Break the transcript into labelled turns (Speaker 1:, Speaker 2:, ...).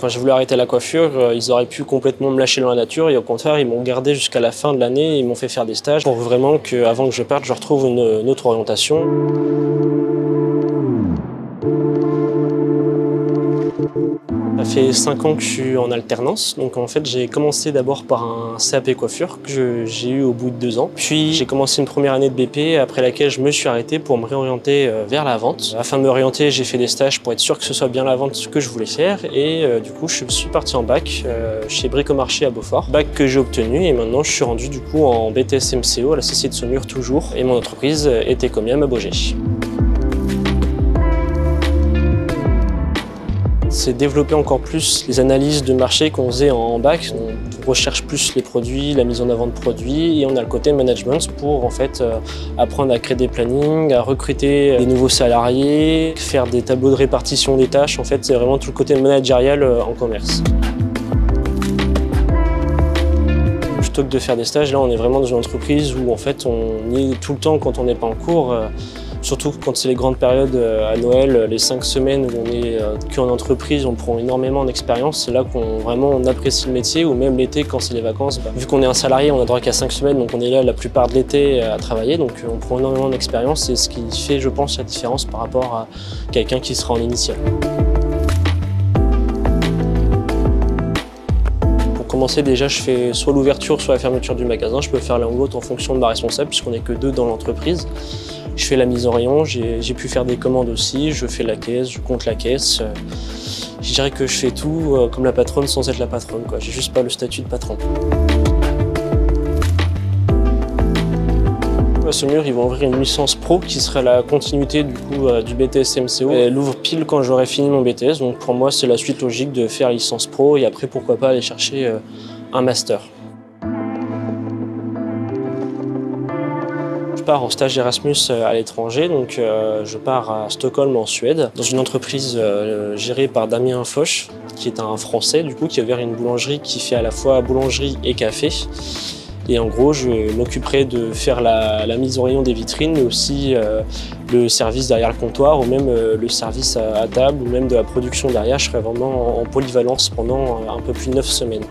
Speaker 1: Quand j'ai voulu arrêter la coiffure, ils auraient pu complètement me lâcher dans la nature et au contraire, ils m'ont gardé jusqu'à la fin de l'année et ils m'ont fait faire des stages pour vraiment qu'avant que je parte, je retrouve une autre orientation. Ça fait 5 ans que je suis en alternance, donc en fait j'ai commencé d'abord par un CAP coiffure que j'ai eu au bout de 2 ans. Puis j'ai commencé une première année de BP après laquelle je me suis arrêté pour me réorienter vers la vente. Afin de me réorienter, j'ai fait des stages pour être sûr que ce soit bien la vente que je voulais faire et du coup je suis parti en bac chez Bricomarché à Beaufort. Bac que j'ai obtenu et maintenant je suis rendu du coup en BTS MCO à la CCI de Saumur toujours et mon entreprise est Ecomium à Baugé. C'est développer encore plus les analyses de marché qu'on faisait en bac. On recherche plus les produits, la mise en avant de produits et on a le côté management pour en fait apprendre à créer des plannings, à recruter des nouveaux salariés, faire des tableaux de répartition des tâches. En fait, c'est vraiment tout le côté managérial en commerce. Plutôt que de faire des stages, là on est vraiment dans une entreprise où en fait on y est tout le temps quand on n'est pas en cours. Surtout quand c'est les grandes périodes à Noël, les 5 semaines où on est qu'en entreprise, on prend énormément d'expérience. C'est là qu'on vraiment apprécie le métier, ou même l'été quand c'est les vacances. Vu qu'on est un salarié, on a droit qu'à 5 semaines, donc on est là la plupart de l'été à travailler. Donc on prend énormément d'expérience, c'est ce qui fait, je pense, la différence par rapport à quelqu'un qui sera en initial. Pour commencer, déjà, je fais soit l'ouverture, soit la fermeture du magasin. Je peux faire l'un ou l'autre en fonction de ma responsable, puisqu'on n'est que 2 dans l'entreprise. Je fais la mise en rayon, j'ai pu faire des commandes aussi, je fais la caisse, je compte la caisse. Je dirais que je fais tout comme la patronne sans être la patronne, quoi. J'ai juste pas le statut de patron. À Saumur, ils vont ouvrir une licence pro qui sera la continuité du coup du BTS MCO. Elle ouvre pile quand j'aurai fini mon BTS, donc pour moi c'est la suite logique de faire licence pro et après pourquoi pas aller chercher un master. Je pars en stage Erasmus à l'étranger, donc je pars à Stockholm en Suède, dans une entreprise gérée par Damien Foch, qui est un Français du coup, qui a ouvert une boulangerie qui fait à la fois boulangerie et café. Et en gros, je m'occuperai de faire la mise en rayon des vitrines, mais aussi le service derrière le comptoir, ou même le service à table, ou même de la production derrière. Je serai vraiment en polyvalence pendant un peu plus de 9 semaines.